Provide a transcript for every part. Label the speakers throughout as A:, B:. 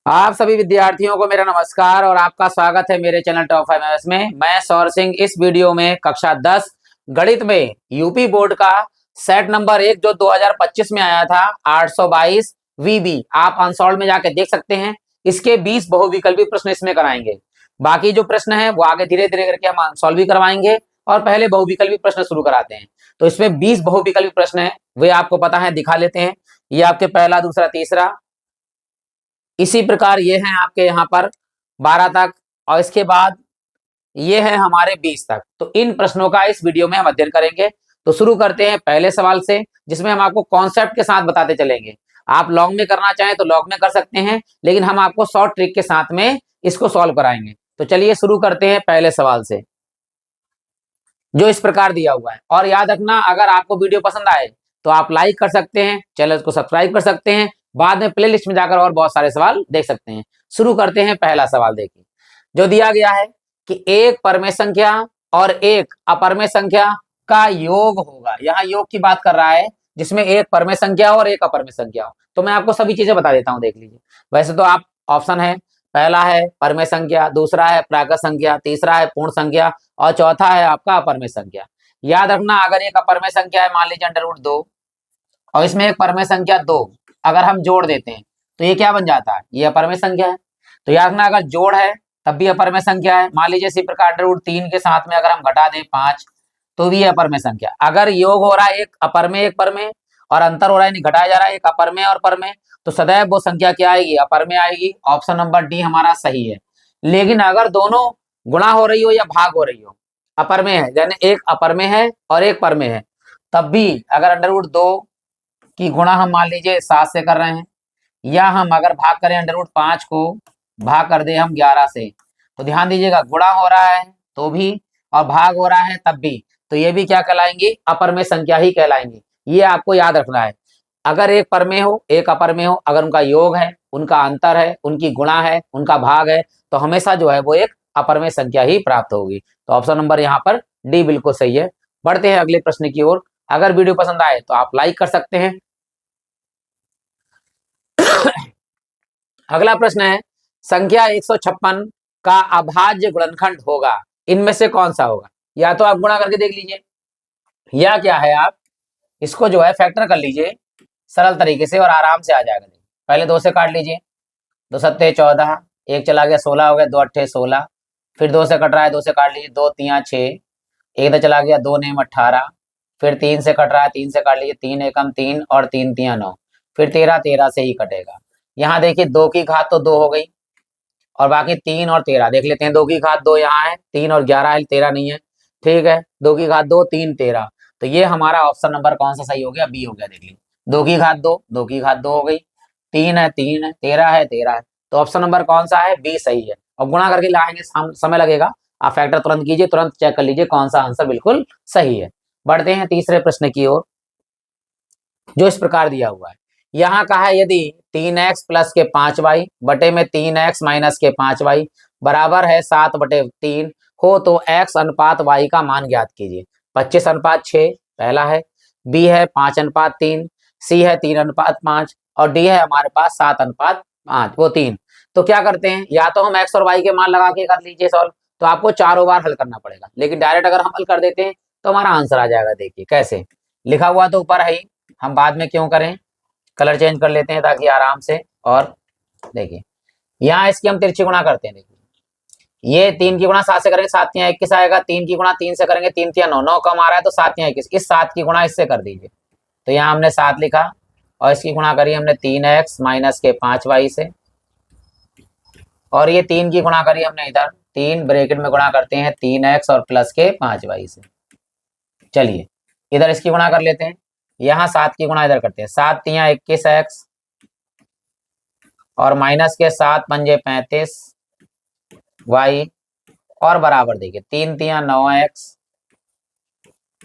A: आप सभी विद्यार्थियों को मेरा नमस्कार और आपका स्वागत है मेरे चैनल टॉप 5 मैथ्स में। मैं सौर सिंह इस वीडियो में कक्षा 10 गणित में यूपी बोर्ड का सेट नंबर 1 जो 2025 में आया था 822 वीबी, आप अनसॉल्व में जाके देख सकते हैं। इसके 20 बहुविकल्पी प्रश्न इसमें कराएंगे। बाकी जो प्रश्न है वो आगे धीरे धीरे करके हम सॉल्व भी करवाएंगे और पहले बहुविकल्पी प्रश्न शुरू कराते हैं। तो इसमें 20 बहुविकल्पी प्रश्न है, वे आपको पता है, दिखा लेते हैं। ये आपके पहला, दूसरा, तीसरा, इसी प्रकार ये हैं आपके यहाँ पर 12 तक, और इसके बाद ये है हमारे 20 तक। तो इन प्रश्नों का इस वीडियो में हम अध्ययन करेंगे। तो शुरू करते हैं पहले सवाल से, जिसमें हम आपको कॉन्सेप्ट के साथ बताते चलेंगे। आप लॉन्ग में करना चाहें तो लॉन्ग में कर सकते हैं, लेकिन हम आपको शॉर्ट ट्रिक के साथ में इसको सॉल्व कराएंगे। तो चलिए शुरू करते हैं पहले सवाल से, जो इस प्रकार दिया हुआ है। और याद रखना, अगर आपको वीडियो पसंद आए तो आप लाइक कर सकते हैं, चैनल को सब्सक्राइब कर सकते हैं, बाद में प्लेलिस्ट में जाकर और बहुत सारे सवाल देख सकते हैं। शुरू करते हैं पहला सवाल। देखिए जो दिया गया है कि एक परमेय संख्या और एक अपरमेय संख्या का योग होगा। यहाँ योग की बात कर रहा है, जिसमें एक परमेय संख्या हो और एक अपरमेय संख्या हो। तो मैं आपको सभी चीजें बता देता हूँ, देख लीजिए। वैसे तो आप ऑप्शन है, पहला है परमेय संख्या, दूसरा है प्राकृत संख्या, तीसरा है पूर्ण संख्या और चौथा है आपका अपरमेय संख्या। याद रखना, अगर एक अपरमेय संख्या है, मान लीजिए √2, और इसमें एक परमेय संख्या 2, अगर हम जोड़ देते हैं तो ये क्या बन जाता है, ये अपरमेय संख्या है। तो याद रखना, अगर जोड़ है तब भी अपरमेय संख्या है। मान लीजिए इसी प्रकार √3 के साथ में अगर हम घटा दें 5, तो भी अपरमेय संख्या। अगर योग हो रहा है एक अपरमेय एक परमेय, और अंतर हो रहा है, नहीं घटाया जा रहा है, एक अपरमेय और परमेय, तो सदैव वो संख्या क्या आएगी, अपरमेय आएगी। ऑप्शन नंबर डी हमारा सही है। लेकिन अगर दोनों गुणा हो रही हो या भाग हो रही हो, अपरमेय है यानी एक अपरमेय है और एक परमेय है, तब भी अगर √2 की गुणा हम मान लीजिए 7 से कर रहे हैं, या हम अगर भाग करें √5 को भाग कर दे हम 11 से, तो ध्यान दीजिएगा, गुणा हो रहा है तो भी और भाग हो रहा है तब भी, तो ये भी क्या कहलाएंगी, अपरमेय संख्या ही कहलाएंगी। ये आपको याद रखना है। अगर एक परमेय हो एक अपरमेय हो, अगर उनका योग है, उनका अंतर है, उनकी गुणा है, उनका भाग है, तो हमेशा जो है वो एक अपरमेय संख्या ही प्राप्त होगी। तो ऑप्शन नंबर यहाँ पर डी बिल्कुल सही है। बढ़ते हैं अगले प्रश्न की ओर। अगर वीडियो पसंद आए तो आप लाइक कर सकते हैं। अगला प्रश्न है, संख्या 156 का अभाज्य गुणनखंड होगा, इनमें से कौन सा होगा। या तो आप गुणा करके देख लीजिए, या क्या है, आप इसको जो है फैक्टर कर लीजिए सरल तरीके से और आराम से आ जाएगा। पहले 2 से काट लीजिए, 2 सत्ते 14, एक चला गया 16 हो गया, 2 अट्ठे 16, फिर 2 से कट रहा है, 2 से काट लीजिए, 2 तिया 6, एक तो चला गया, 2 नेम 18, फिर 3 से कट रहा है, 3 से काट लीजिए, 3 एकम 3 और 3 तिया 9, फिर 13 13 से ही कटेगा। यहाँ देखिए 2 की घात तो 2 हो गई, और बाकी 3 और 13 देख लेते हैं। 2 की घात 2 यहाँ है, 3 और 11 है, 13 नहीं है, ठीक है। 2 की घात 2 3 13, तो ये हमारा ऑप्शन नंबर कौन सा सही हो गया, बी हो गया। देख लीजिए 2 की घात 2, 2 की घात 2 हो गई, 3 है 3 है, 13 है 13 है, तो ऑप्शन नंबर कौन सा है, बी सही है। और गुणा करके लाएंगे समय लगेगा, आप फैक्टर तुरंत कीजिए, तुरंत चेक कर लीजिए कौन सा आंसर बिल्कुल सही है। बढ़ते हैं तीसरे प्रश्न की ओर, जो इस प्रकार दिया हुआ है। यहाँ कहा है, यदि 3x प्लस के 5y बटे में 3x माइनस के 5y बराबर है 7/3 हो, तो x अनुपात y का मान ज्ञात कीजिए। 25:6 पहला है, b है 5:3, c है 3:5 और d है हमारे पास 7:5, वो 3। तो क्या करते हैं, या तो हम x और y के मान लगा के कर लीजिए सॉल्व, तो आपको चारों बार हल करना पड़ेगा। लेकिन डायरेक्ट अगर हम हल कर देते हैं तो हमारा आंसर आ जाएगा। देखिए कैसे लिखा हुआ तो ऊपर है ही, हम बाद में क्यों करें, कलर चेंज कर लेते हैं ताकि आराम से। और देखिए यहाँ इसकी हम तिरछी गुणा करते हैं। देखिए ये 3 की गुणा 7 से करेंगे, 7 तिया 21 आएगा, 3 की गुणा 3 से करेंगे, 3 तिया 9, 9 कम आ रहा है तो 7 तिया 21, इस 7 की गुणा इससे कर दीजिए। तो यहाँ हमने 7 लिखा और इसकी गुणा करी हमने 3x माइनस के 5y से, और ये 3 की गुणा करी हमने इधर 3 ब्रैकेट में गुणा करते हैं 3x और प्लस के 5y से। चलिए इधर इसकी गुणा कर लेते हैं, यहाँ 7 की गुणा इधर करते हैं, 7 तिया 21x और माइनस के 7 पंजे 35y और बराबर देखिए 3 तिया 9x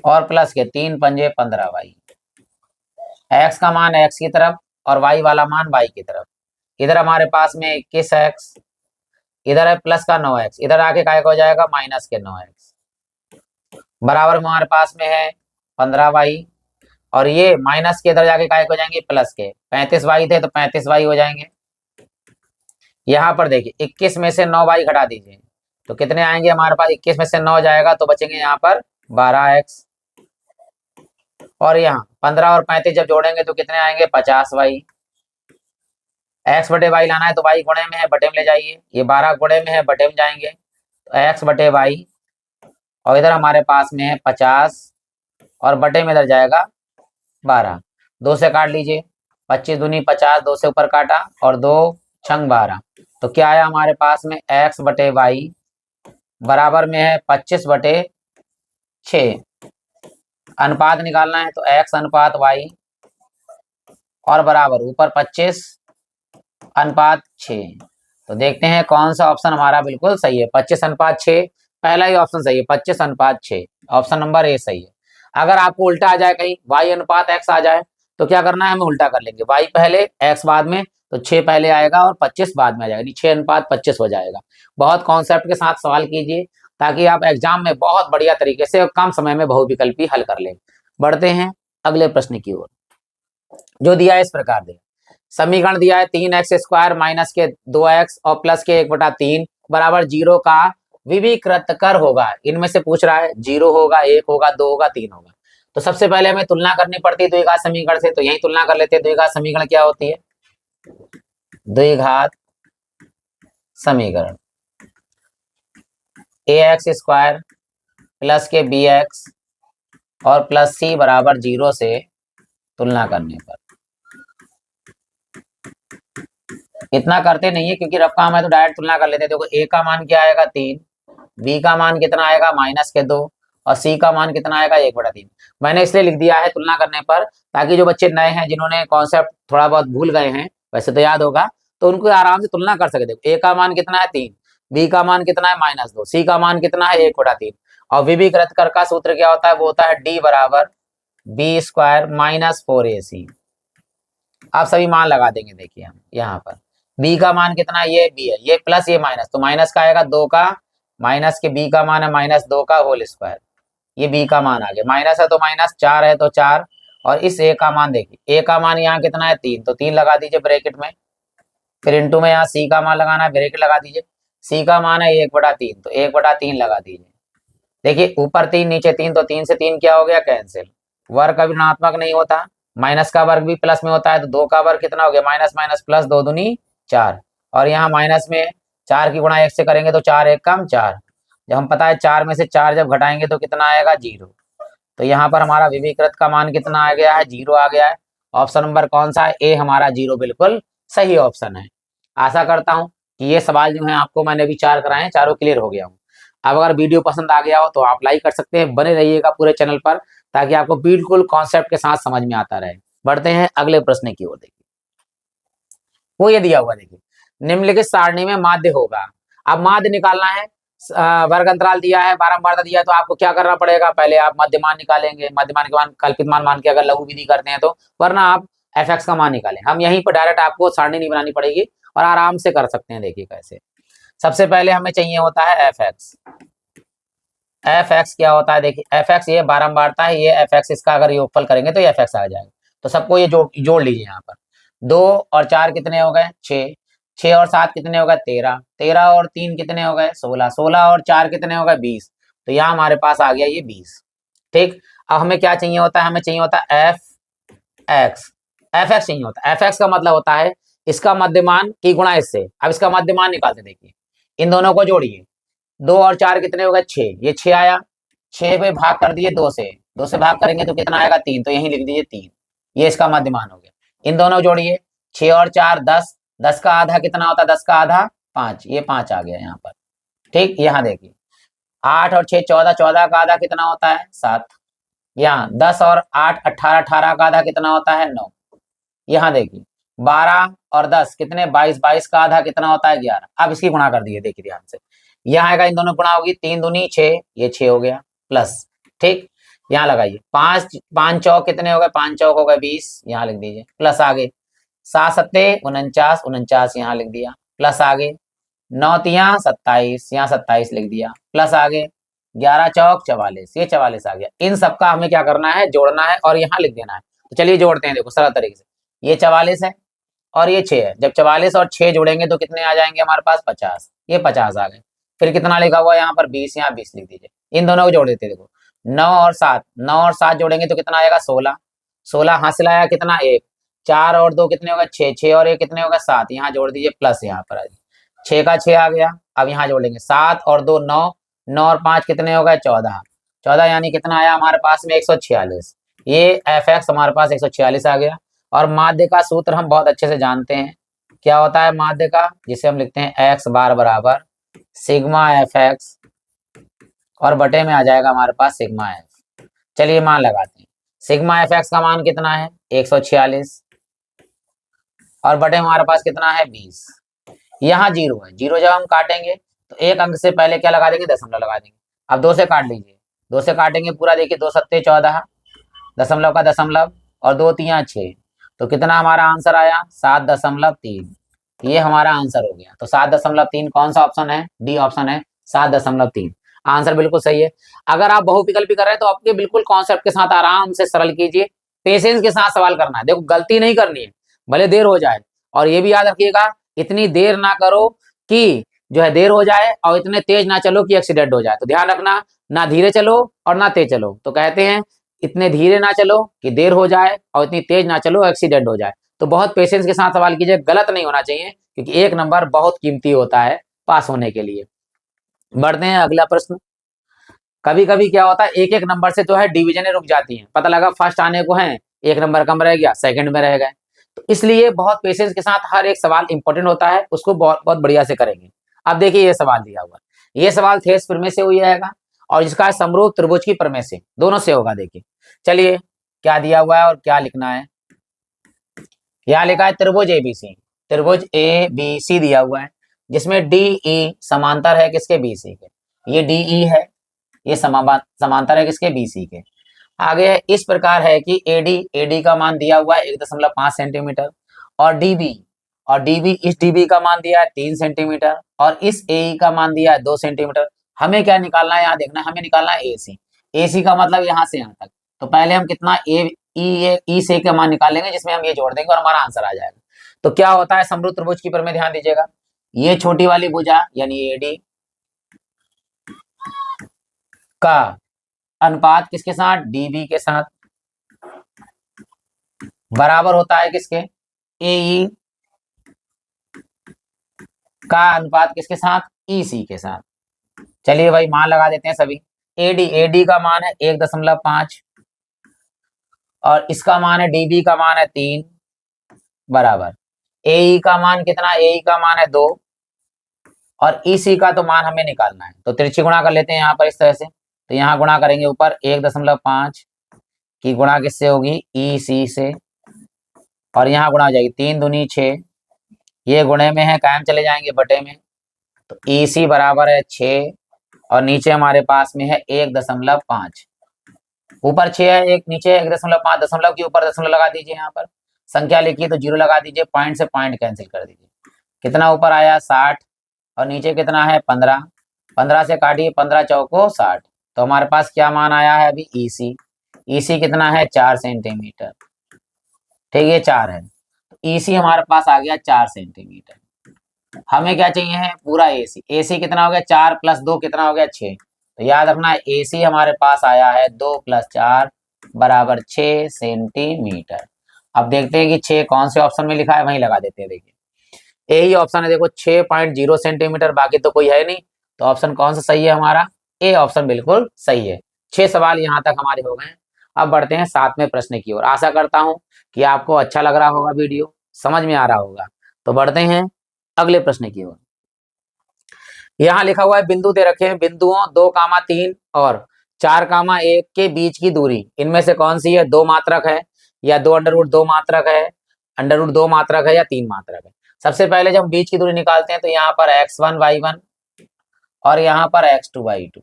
A: और प्लस के 3 पंजे 15y। x का मान x की तरफ और y वाला मान y की तरफ। इधर हमारे पास में 21x, इधर है प्लस का 9x, इधर आके काय हो जाएगा माइनस के 9x, बराबर हमारे पास में है 15y, और ये माइनस के इधर जाके काय हो जाएंगे प्लस के 35y थे तो 35y हो जाएंगे। यहाँ पर देखिए 21 में से 9 बाई घटा दीजिए तो कितने आएंगे हमारे पास, 21 में से 9 जाएगा तो बचेंगे यहाँ पर 12x, और यहाँ 15 और 35 जब जोड़ेंगे तो कितने आएंगे 50y। x बटे वाई लाना है तो y गुणे में है बटे में ले जाइए, ये 12 गुणे में है बटे में जाएंगे तो x बटे वाई, और इधर हमारे पास में है 50 और बटे में इधर जाएगा 12, 2 से काट लीजिए, 25 दूनी 50, 2 से ऊपर काटा और 2 छंग 12, तो क्या आया हमारे पास में x बटे वाई बराबर में है 25 बटे 6। अनुपात निकालना है तो x अनुपात y और बराबर ऊपर 25 अनुपात 6। तो देखते हैं कौन सा ऑप्शन हमारा बिल्कुल सही है, 25 अनुपात 6, पहला ही ऑप्शन सही है, 25 अनुपात 6, ऑप्शन नंबर ए सही है। अगर आपको उल्टा आ जाए कहीं y अनुपात x आ जाए तो क्या करना है, हमें उल्टा कर लेंगे, y पहले x बाद में, तो 6 पहले आएगा और 25 बाद में आ जाएगा, 6 अनुपात 25 हो जाएगा। बहुत कॉन्सेप्ट के साथ सवाल कीजिए ताकि आप एग्जाम में बहुत बढ़िया तरीके से और कम समय में बहुविकल्पी हल कर लें। बढ़ते हैं अगले प्रश्न की ओर, जो दिया है इस प्रकार दे, समीकरण दिया है 3x स्क्वायर माइनस के 2x और प्लस के 1/3 बराबर 0 का विविकृत कर होगा। इनमें से पूछ रहा है 0 होगा, 1 होगा, 2 होगा, 3 होगा। तो सबसे पहले हमें तुलना करनी पड़ती है द्विघात समीकरण से, तो यही तुलना कर लेते हैं। द्विघात समीकरण क्या होती है, द्विघात समीकरण ax स्क्वायर प्लस के bx और प्लस c बराबर 0 से तुलना करने पर, इतना करते नहीं है क्योंकि रफ काम है तो डायरेक्ट तुलना कर लेते हैं। देखो a का मान क्या आएगा 3, b का मान कितना आएगा माइनस के 2 और c का मान कितना आएगा 1/3। मैंने इसलिए लिख दिया है तुलना करने पर ताकि जो बच्चे नए हैं जिन्होंने कॉन्सेप्ट थोड़ा बहुत भूल गए हैं, वैसे तो याद होगा, तो उनको आराम से तुलना कर सके। देखो a का मान कितना है 3, b का मान कितना है -2, c का मान कितना है 1/3, और विविकृत कर का सूत्र क्या होता है, वो होता है d बराबर b स्क्वायर माइनस 4ac। आप सभी मान लगा देंगे, देखिए हम यहाँ पर b का मान कितना है, ये b है, ये प्लस ये माइनस, तो माइनस का आएगा 2 का, माइनस के b का मान है -2 का होल स्क्वायर, ये b का मान आ गया, माइनस है तो माइनस, 4 है तो 4, और इस a का मान देखिए, a का मान यहाँ कितना है 3, तो 3 लगा दीजिए ब्रैकेट में, फिर इंटू में यहाँ c का मान लगाना है, ब्रैकेट लगा दीजिए, c का मान है 1/3, तो 1/3 लगा दीजिए। देखिए ऊपर 3 नीचे 3, तो 3 से 3 क्या हो गया कैंसिल, वर्ग कभी ऋणात्मक नहीं होता, माइनस का वर्ग भी प्लस में होता है, तो 2 का वर्ग कितना हो गया माइनस माइनस प्लस, 2 दूनी 4, और यहाँ माइनस में 4 की गुणा 1 से करेंगे तो 4 1 कम 4, जब हम पता है 4 में से 4 जब घटाएंगे तो कितना आएगा 0, तो यहाँ पर हमारा विविकृत का मान कितना आ गया है 0 आ गया है। ऑप्शन नंबर कौन सा है, ए हमारा 0 बिल्कुल सही ऑप्शन है। आशा करता हूँ कि ये सवाल जो है आपको मैंने अभी 4 कराए हैं, चारों क्लियर हो गया हूँ। अब अगर वीडियो पसंद आ गया हो तो आप लाइक कर सकते हैं, बने रहिएगा पूरे चैनल पर ताकि आपको बिल्कुल कॉन्सेप्ट के साथ समझ में आता रहे। बढ़ते हैं अगले प्रश्न की ओर, देखिए वो ये दिया हुआ, देखिए निम्नलिखित सारणी में माध्य होगा। अब माध्य निकालना है, वर्ग अंतराल दिया है, बारंबारता दिया है, तो आपको क्या करना पड़ेगा, पहले आप मध्यमान निकालेंगे, मध्यमान के मान कल्पित मान के अगर लघु विधि करते हैं तो, वरना आप एफ का मान निकालें। हम यहीं पर डायरेक्ट आपको सारणी नहीं बनानी पड़ेगी और आराम से कर सकते हैं। देखिए कैसे, सबसे पहले हमें चाहिए होता है एफ एक्स क्या होता है, देखिए एफ एक्स ये बारंबारता है, ये एफ एक्स, इसका अगर योगफल करेंगे तो एफ एक्स आ जाएगा। तो सबको ये जोड़ लीजिए, यहाँ पर 2 और 4 कितने हो गए 6, 6 और 7 कितने हो गए 13, 13 और 3 कितने हो गए 16, 16 और 4 कितने हो गए 20, तो यहाँ हमारे पास आ गया ये 20। ठीक, अब हमें क्या चाहिए होता है, हमें चाहिए होता है एफ एक्स चाहिए होता है। एफ एक्स का मतलब होता है इसका मध्यमान की गुणा इससे। अब इसका मध्यमान निकालते, देखिए इन दोनों को जोड़िए, 2 और 4 कितने हो गए 6, ये 6 आया, 6 पे भाग कर दिए 2 से, 2 से भाग करेंगे तो कितना आएगा 3, तो यही लिख दीजिए 3, ये इसका मध्यमान हो गया। इन दोनों जोड़िए, 6 और 4 10, 10 का आधा कितना होता है, 10 का आधा 5, ये 5 आ गया यहाँ पर। ठीक, यहाँ देखिए 8 और 6 14, 14 का आधा कितना होता है 7, यहाँ 10 और 8 18, 18 का आधा कितना होता है 9, यहाँ देखिए 12 और 10 कितने 22, 22 का आधा कितना होता है 11। अब इसकी गुणा कर दिए, देखिए ध्यान से, यहाँ आएगा इन दोनों गुणा होगी, 3 दूनी 6, ये 6 हो गया प्लस। ठीक, यहाँ लगाइए 5 5 चौक कितने हो गए, 5 चौक हो गए 20, यहाँ लिख दीजिए प्लस आगे, 7 सत्ते 49, 49 यहाँ लिख दिया प्लस आगे, 9 तिया 27, यहाँ 27 लिख दिया प्लस आगे, 11 चौक 44, ये 44 आ गया। इन सबका हमें क्या करना है, जोड़ना है और यहाँ लिख देना है। तो चलिए जोड़ते हैं, देखो सरल तरीके से, ये 44 है और ये 6 है। जब 44 और 6 जोड़ेंगे तो कितने आ जाएंगे हमारे पास 50। ये 50 आ गए। फिर कितना लिखा हुआ है यहाँ पर 20, यहाँ 20 लिख दीजिए। इन दोनों को जोड़ देते देखो। 9 और 7 जोड़ेंगे तो कितना आएगा 16। 16 हासिल आया कितना 1। 4 और 2 कितने होगा 6। 6 और 1 कितने होगा 7। यहाँ जोड़ दीजिए प्लस यहाँ पर 6 का 6 आ गया। अब यहाँ जोड़ेंगे 7 और 2 9। 9 और 5 कितने हो गए 14। 14 यानी कितना आया हमारे पास में 146। ये एफ एक्स हमारे पास 146 आ गया। और माध्य का सूत्र हम बहुत अच्छे से जानते हैं। क्या होता है माध्य का, जिसे हम लिखते हैं एक्स बार बराबर सिग्मा एफ एक्स और बटे में आ जाएगा हमारे पास सिग्मा एफ। चलिए मान लगाते हैं। सिग्मा एफ एक्स का मान कितना है 146 और बटे हमारे पास कितना है 20। यहाँ 0 है। 0 जब हम काटेंगे तो एक अंक से पहले क्या लगा देंगे दशमलव लगा देंगे। अब 2 से काट लीजिए। 2 से काटेंगे पूरा, देखिए 2 सत्ते 14, दशमलव का दशमलव और 2 तिया 6। तो कितना हमारा आंसर आया 7.3। ये हमारा आंसर हो गया। तो 7.3 कौन सा ऑप्शन है, डी ऑप्शन है 7.3। आंसर बिल्कुल सही है। अगर आप बहुविकल्पी कर रहे हैं तो आपके बिल्कुल कॉन्सेप्ट के साथ आराम से सरल कीजिए, पेशेंस के साथ सवाल करना है। देखो गलती नहीं करनी है, भले देर हो जाए। और ये भी याद रखिएगा इतनी देर ना करो कि जो है देर हो जाए और इतने तेज ना चलो कि एक्सीडेंट हो जाए। तो ध्यान रखना, ना धीरे चलो और ना तेज चलो। तो कहते हैं इतने धीरे ना चलो कि देर हो जाए और इतनी तेज ना चलो एक्सीडेंट हो जाए। तो बहुत पेशेंस के साथ सवाल कीजिए, गलत नहीं होना चाहिए, क्योंकि 1 नंबर बहुत कीमती होता है पास होने के लिए। बढ़ते हैं अगला प्रश्न। कभी कभी क्या होता है एक एक नंबर से जो है डिवीजनें रुक जाती हैं। पता लगा फर्स्ट आने को है, 1 नंबर कम रह गया, सेकंड में रह गए। तो इसलिए बहुत पेशेंस के साथ हर एक सवाल इंपॉर्टेंट होता है, उसको बहुत बहुत बढ़िया से करेंगे। अब देखिए ये सवाल दिया हुआ, ये सवाल थेस प्रमेय से हुई जाएगा और इसका समरूप त्रिभुज की प्रमेय से, दोनों से होगा। देखिए चलिए क्या दिया हुआ है और क्या लिखना है। यहाँ लिखा है त्रिभुज एबीसी, त्रिभुज ए बी सी दिया हुआ है, जिसमें डी ई समांतर है किसके बीसी के। ये डी ई है, ये समांतर है किसके बीसी के। आगे इस प्रकार है कि एडी का मान दिया हुआ है 1.5 सेंटीमीटर और डीबी इस डीबी का मान दिया है 3 सेंटीमीटर और इस एई का मान दिया है 2 सेंटीमीटर। हमें क्या निकालना है, यहाँ देखना है, हमें निकालना है एसी। एसी का मतलब यहाँ से यहाँ तक। तो पहले हम कितना ई से का मान निकालेंगे, जिसमें हम ये जोड़ देंगे और हमारा आंसर आ जाएगा। तो क्या होता है समरूप त्रिभुज की प्रमेय, ध्यान दीजिएगा। ये छोटी वाली भुजा यानी एडी का अनुपात किसके साथ, डीबी के साथ, बराबर होता है किसके, एई का अनुपात किसके साथ, ईसी के साथ। चलिए भाई मान लगा देते हैं सभी। एडी का मान है 1.5 और इसका मान है डीबी का मान है 3 बराबर एई का मान कितना, एई का मान है 2 और ईसी का तो मान हमें निकालना है। तो तिरछी गुणा कर लेते हैं यहाँ पर इस तरह से। तो यहाँ गुणा करेंगे ऊपर 1.5 की गुणा किससे होगी, ईसी से, और यहाँ गुणा हो जाएगी 3 दूनी 6, ये गुणे में है कायम चले जाएंगे बटे में। तो ईसी बराबर है 6 और नीचे हमारे पास में है 1.5। ऊपर 6 है, एक नीचे 1.5, दशमलव के ऊपर दशमलव लगा दीजिए। यहाँ पर संख्या लिखिए तो 0 लगा दीजिए, पॉइंट से पॉइंट कैंसिल कर दीजिए। कितना ऊपर आया 60 और नीचे कितना है 15। 15 से काटिए 15 चौको 60। तो हमारे पास क्या मान आया है अभी ईसी। ईसी कितना है 4 सेंटीमीटर, ठीक है 4 है। ईसी हमारे पास आ गया 4 सेंटीमीटर। हमें क्या चाहिए है पूरा एसी। एसी कितना हो गया 4 + 2 कितना हो गया 6। तो याद रखना एसी हमारे पास आया है 2 + 4 बराबर 6 सेंटीमीटर। अब देखते हैं कि 6 कौन से ऑप्शन में लिखा है, वहीं लगा देते हैं। देखिए यही ऑप्शन है, देखो 6.0 सेंटीमीटर, बाकी तो कोई है नहीं। तो ऑप्शन कौन सा सही है हमारा, ए ऑप्शन बिल्कुल सही है। 6 सवाल यहाँ तक हमारे हो गए। अब बढ़ते हैं 7वें प्रश्न की ओर। आशा करता हूँ कि आपको अच्छा लग रहा होगा, वीडियो समझ में आ रहा होगा। तो बढ़ते हैं अगले प्रश्न की ओर। यहाँ लिखा हुआ है बिंदु दे रखे हैं, बिंदुओं 2, 3 और 4, 1 के बीच की दूरी इनमें से कौन सी है, 2 मात्रक है या 2√2 मात्रक है, √2 मात्रक है या 3 मात्रक है। सबसे पहले जब बीच की दूरी निकालते हैं तो यहाँ पर x1 y1 और यहाँ पर x2 y2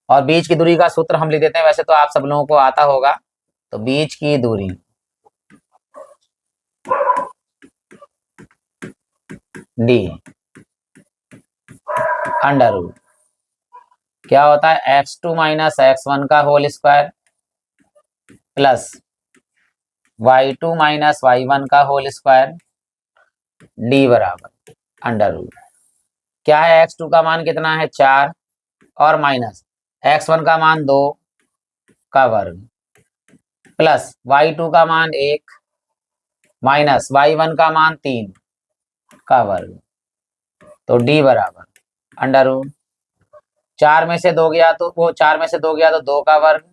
A: और बीच की दूरी का सूत्र हम लिख देते हैं, वैसे तो आप सब लोगों को आता होगा। तो बीच की दूरी डी √ क्या होता है x2 - x1 का whole square plus y2 - y1 का होल स्क्वायर डी बराबर अंडर रूट क्या है, x2 का मान कितना है 4 और माइनस x1 का मान 2 का वर्ग प्लस y2 का मान 1 माइनस y1 का मान 3 का वर्ग। तो डी बराबर अंडर रूट 4 में से 2 गया तो वो 4 में से 2 गया तो 2 का वर्ग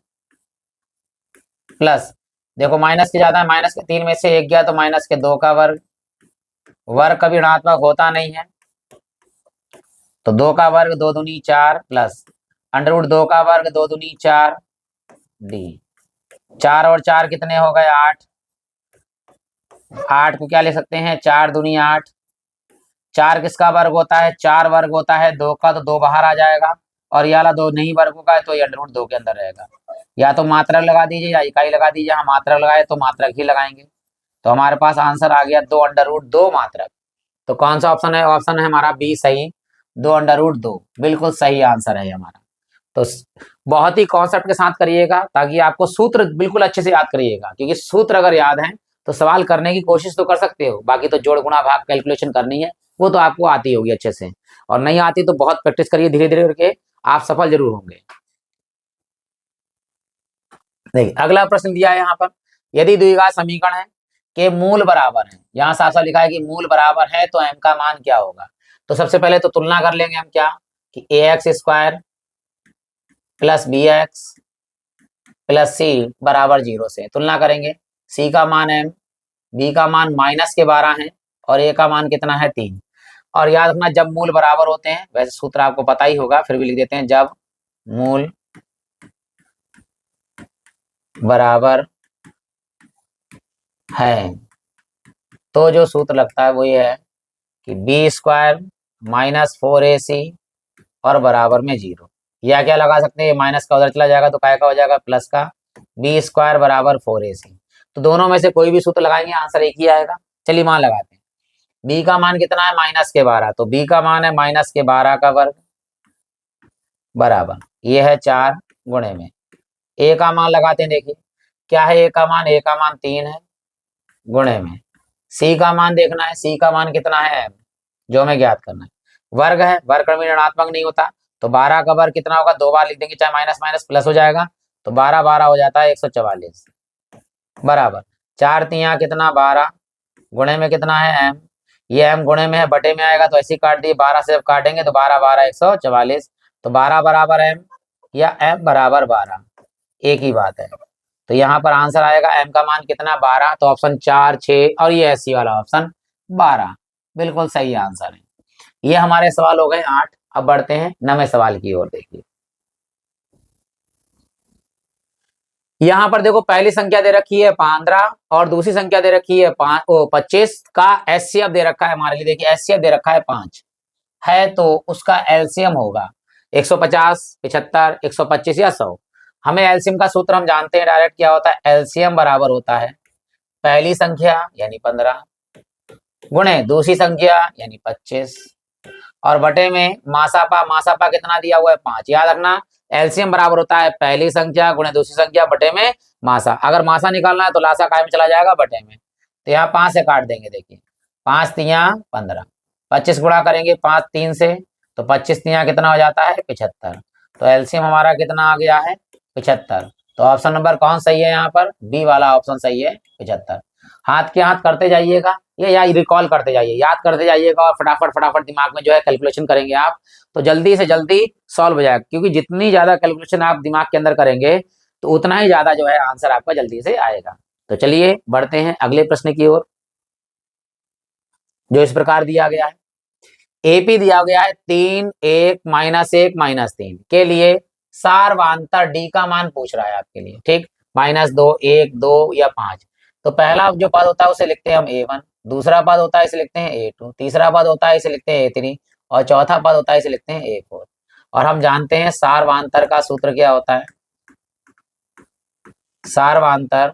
A: प्लस देखो माइनस के ज्यादा है, माइनस के 3 में से 1 गया तो माइनस के 2 का वर्ग। वर्ग कभी ऋणात्मक होता नहीं है तो 2 का वर्ग 2 दूनी 4 प्लस अंडर रूट 2 का वर्ग 2 दूनी 4 डी। 4 और 4 कितने हो गए 8। 8 को क्या ले सकते हैं 4 दूनी 8। 4 किसका वर्ग होता है 4 वर्ग होता है 2 का, तो 2 बाहर आ जाएगा और ये वाला 2 नहीं वर्ग होगा तो ये अंडर रूट 2 के अंदर रहेगा। या तो मात्रक लगा दीजिए या इकाई लगा दीजिए। हम मात्रक लगाए तो मात्रक ही लगाएंगे। तो हमारे पास आंसर आ गया 2 अंडर रूट 2 मात्रक। तो कौन सा ऑप्शन है, ऑप्शन है हमारा बी सही, 2 अंडर रूट 2 बिल्कुल सही आंसर है हमारा। तो बहुत ही कॉन्सेप्ट के साथ करिएगा ताकि आपको सूत्र बिल्कुल अच्छे से याद करिएगा, क्योंकि सूत्र अगर याद है तो सवाल करने की कोशिश तो कर सकते हो, बाकी तो जोड़ गुणा भाग कैलकुलेशन करनी है वो तो आपको आती होगी अच्छे से, और नहीं आती तो बहुत प्रैक्टिस करिए, धीरे धीरे करके आप सफल जरूर होंगे। देखिए अगला प्रश्न दिया है यहाँ पर, यदि द्विघात समीकरण है के मूल बराबर है, यहाँ साफ साफ लिखा है कि मूल बराबर है तो m का मान क्या होगा। तो सबसे पहले तो तुलना कर लेंगे हम क्या कि ax square plus B X plus C बराबर 0 से तुलना करेंगे। c का मान m, b का मान -12 है और a का मान कितना है 3। और याद रखना जब मूल बराबर होते हैं, वैसे सूत्र आपको पता ही होगा फिर भी लिख देते हैं, जब मूल बराबर है तो जो सूत्र लगता है वो ये है कि बी स्क्वायर -4ac और बराबर में 0। या क्या लगा सकते हैं, माइनस का उधर चला जाएगा तो काय का हो जाएगा प्लस का, बी स्क्वायर बराबर 4ac। तो दोनों में से कोई भी सूत्र लगाएंगे आंसर एक ही आएगा। चलिए मान लगाते हैं। बी का मान कितना है -12, तो बी का मान है -12 का वर्ग बराबर ये है 4 गुणे में ए का मान लगाते हैं। देखिए क्या है ए का मान, ए का मान 3 है गुणे में सी का मान देखना है, सी का मान कितना है m, जो हमें ज्ञात करना है। वर्ग है, वर्ग कभी ऋणात्मक नहीं होता, तो 12 का वर्ग कितना होगा, 2 बार लिख देंगे चाहे माइनस माइनस प्लस हो जाएगा, तो 12 12 हो जाता है 144 बराबर 4 तिया कितना 12 गुणे में कितना है m, ये m गुणे में है बटे में आएगा तो ऐसे ही काट दिए, 12 से जब काटेंगे तो 12 12 144, तो 12 बराबर m या m बराबर 12 एक ही बात है। तो यहाँ पर आंसर आएगा m का मान कितना 12, तो ऑप्शन 4 6 और ये ऐसी वाला ऑप्शन 12 बिल्कुल सही आंसर है। ये हमारे सवाल हो गए 8। अब बढ़ते हैं 9वें सवाल की ओर। देखिए यहाँ पर देखो पहली संख्या दे रखी है 15 और दूसरी संख्या दे रखी है 25 का एचसीएफ दे रखा है हमारे लिए। देखिए एचसीएफ दे रखा है 5 है तो उसका एलसीएम होगा 150 75 125 या 100। हमें एलसीएम का सूत्र हम जानते हैं डायरेक्ट क्या होता है, एलसीएम बराबर होता है पहली संख्या यानी 15 गुणे दूसरी संख्या यानी 25 और बटे में मासापा, मासापा कितना दिया हुआ है 5। याद रखना एलसीएम बराबर होता है पहली संख्या गुणे दूसरी संख्या बटे में मासा। अगर मासा निकालना है तो लासा काय में चला जाएगा बटे में, तो यहाँ 5 से काट देंगे। देखिए 5 तिया 15, 25 गुणा करेंगे 5 3 से तो 25 तिया कितना हो जाता है 75। तो एलसीएम हमारा कितना आ गया है 75। तो ऑप्शन नंबर कौन सही है, यहाँ पर बी वाला ऑप्शन सही है 75। हाथ के हाथ करते जाइएगा, ये या रिकॉल करते जाइए, याद करते जाइएगा और फटाफट फटाफट दिमाग में जो है कैलकुलेशन करेंगे आप तो जल्दी से जल्दी सॉल्व हो जाएगा, क्योंकि जितनी ज्यादा कैलकुलेशन आप दिमाग के अंदर करेंगे तो उतना ही ज्यादा जो है आंसर आपका जल्दी से आएगा। तो चलिए बढ़ते हैं अगले प्रश्न की ओर, जो इस प्रकार दिया गया है। एपी दिया गया है 3 1 -1 -3 के लिए सारवांतर डी का मान पूछ रहा है आपके लिए, ठीक। -2 1 2 या 5। तो पहला जो पद होता है उसे लिखते हैं हम A1, दूसरा पद होता है इसे लिखते हैं A2, तीसरा पद होता है इसे लिखते हैं A3 और चौथा पद होता है इसे लिखते हैं A4। और हम जानते हैं सारवांतर का सूत्र क्या होता है, सारवांतर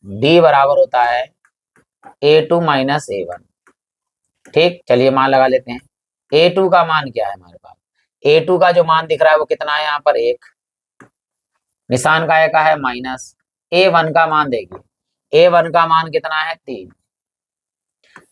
A: D बराबर होता है A2 - A1, ठीक। चलिए मान लगा लेते हैं। A2 का मान क्या है हमारे पास, A2 का जो मान दिख रहा है वो कितना है, यहाँ पर 1 निशान का का है माइनस। A1 का मान देखिए, A1 का मान कितना है 3,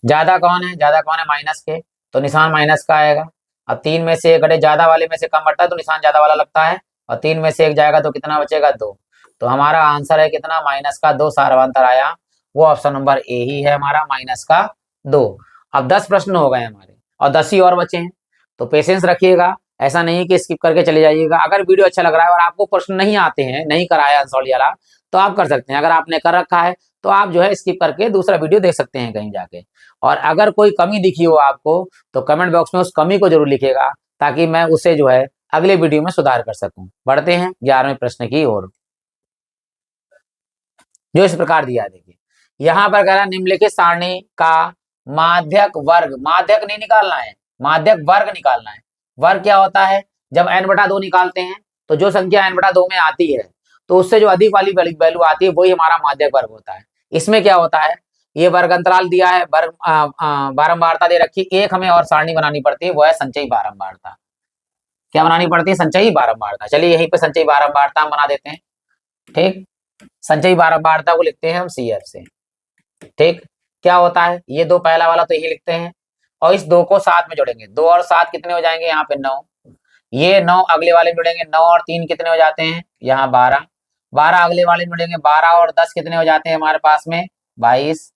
A: ज्यादा कौन है, ज्यादा कौन है माइनस के, तो निशान माइनस का आएगा। अब 3 में से 1 घटे, ज्यादा वाले में से कम बढ़ता है तो निशान ज्यादा वाला लगता है, और 3 में से 1 जाएगा तो कितना बचेगा 2। तो हमारा आंसर है कितना, -2 सार्वंतर आया, वो ऑप्शन नंबर ए ही है हमारा, -2। अब 10 प्रश्न हो गए हमारे और 10 ही और बचे हैं, तो पेशेंस रखिएगा, ऐसा नहीं कि स्किप करके चले जाइएगा। अगर वीडियो अच्छा लग रहा है और आपको प्रश्न नहीं आते हैं, नहीं कराया आंसर वाला, तो आप कर सकते हैं। अगर आपने कर रखा है तो आप जो है स्किप करके दूसरा वीडियो देख सकते हैं कहीं जाके। और अगर कोई कमी दिखी हो आपको तो कमेंट बॉक्स में उस कमी को जरूर लिखिएगा, ताकि मैं उसे जो है अगले वीडियो में सुधार कर सकूं। बढ़ते हैं 11वें प्रश्न की ओर, जो इस प्रकार दिया है। देखिए यहाँ पर कह रहा है निम्नलिखित सारणी का माध्यक वर्ग, माध्यक नहीं निकालना है, माध्यक वर्ग निकालना है। वर्ग क्या होता है, जब n/2 निकालते हैं तो जो संख्या n/2 में आती है तो उससे जो अधिक वाली वैल्यू आती है वही हमारा माध्यक वर्ग होता है। इसमें क्या होता है, ये वर्ग अंतराल दिया है, वर्ग बारंबारता दे रखी, एक हमें और सारणी बनानी पड़ती है, वो है संचयी बारंबारता। क्या बनानी पड़ती है, संचयी बारंबारता। चलिए यहीं पे संचयी बारंबारता हम बना देते हैं। ठीक, संचयी बारंबारता को लिखते हैं हम CF से। ठीक, क्या होता है, ये 2 पहला वाला तो यही लिखते हैं, और इस 2 को साथ में जोड़ेंगे, 2 और 7 कितने हो जाएंगे, यहाँ पे 9, ये 9 अगले वाले में जुड़ेंगे, 9 और 3 कितने हो जाते हैं, यहाँ 12, 12 अगले वाले में जुड़ेंगे, 12 और 10 कितने हो जाते हैं हमारे पास में 22।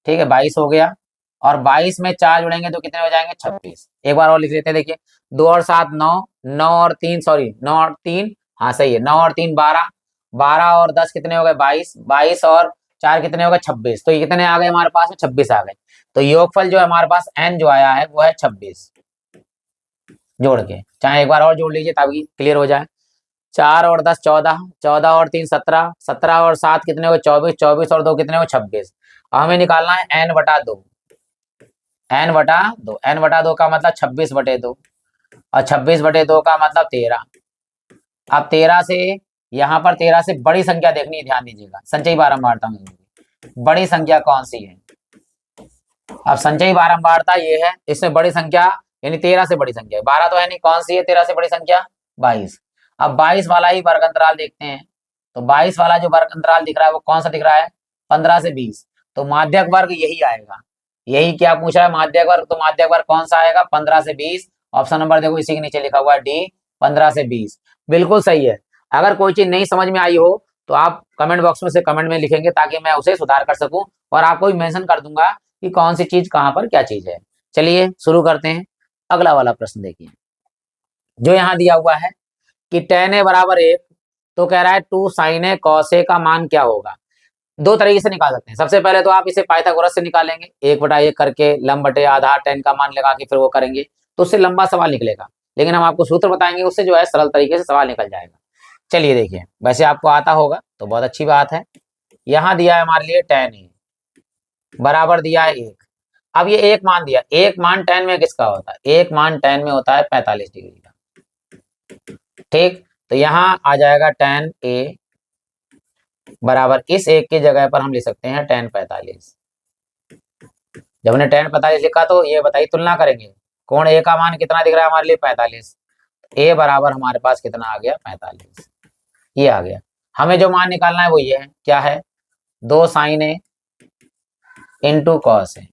A: ठीक है, 22 हो गया, और 22 में 4 जुड़ेंगे तो कितने हो जाएंगे 26। एक बार और लिख लेते हैं, देखिए 2 और 7 9, 9 और 3 सॉरी 9 और 3, हाँ सही है, 9 और 3 12, 12 और 10 कितने हो गए 22, 22 और 4 कितने हो गए 26। तो ये कितने आ गए हमारे पास में 26 आ गए। तो योगफल जो है हमारे पास n जो आया है वो है 26, जोड़ के, चाहे एक बार और जोड़ लीजिए ताकि क्लियर हो जाए। 4 और 10 14, 14 और 3 17, 17 और 7 कितने हो गए 24, 24 और 2 कितने हो 26। हमें निकालना है n/2, n/2, n/2 का मतलब 26/2, और 26/2 का मतलब 13। अब 13 से, यहाँ पर 13 से बड़ी संख्या देखनी है, ध्यान दीजिएगा, संचयी बारंबारता में बड़ी संख्या कौन सी है। अब संचयी बारंबारता ये है, इसमें बड़ी संख्या यानी 13 से बड़ी संख्या 12 तो है नहीं, कौन सी है 13 से बड़ी संख्या 22। अब 22 वाला ही वर्ग अंतराल देखते हैं, तो 22 वाला जो वर्ग अंतराल दिख रहा है वो कौन सा दिख रहा है, 15 से 20। तो माध्यक वर्ग यही आएगा, यही क्या पूछा है माध्यक वर्ग, तो माध्यक वर्ग कौन सा आएगा 15 से 20। ऑप्शन नंबर देखो इसी के नीचे लिखा हुआ है डी, 15 से 20, बिल्कुल सही है। अगर कोई चीज नहीं समझ में आई हो तो आप कमेंट बॉक्स में से कमेंट में लिखेंगे, ताकि मैं उसे सुधार कर सकूं, और आपको भी मेंशन कर दूंगा कि कौन सी चीज कहां पर क्या चीज है। चलिए शुरू करते हैं, अगला वाला प्रश्न देखिए, जो यहाँ दिया हुआ है कि tan a = 1, तो कह रहा है 2 sin a cos a का मान क्या होगा। दो तरीके से निकाल सकते हैं, सबसे पहले तो आप इसे पाइथागोरस से निकालेंगे, 1/1 करके लंब बटे आधार tan का मान लगा के फिर वो करेंगे, तो उससे लंबा सवाल निकलेगा। लेकिन हम आपको सूत्र बताएंगे, उससे जो है सरल तरीके से सवाल निकल जाएगा। चलिए देखिए, वैसे आपको आता होगा तो बहुत अच्छी बात है। यहाँ दिया है हमारे लिए tan a बराबर दिया है 1। अब ये एक मान दिया, एक मान tan में किसका होता है, एक मान tan में होता है 45 डिग्री का। ठीक, तो यहाँ आ जाएगा tan a बराबर, इस एक की जगह पर हम लिख सकते हैं tan 45। जब हमने tan 45 लिखा तो ये बताइए तुलना करेंगे, कोण a का मान कितना दिख रहा है हमारे लिए 45, a बराबर हमारे पास कितना आ गया 45, ये आ गया। हमें जो मान निकालना है वो ये है, क्या है 2 sin a into cos A.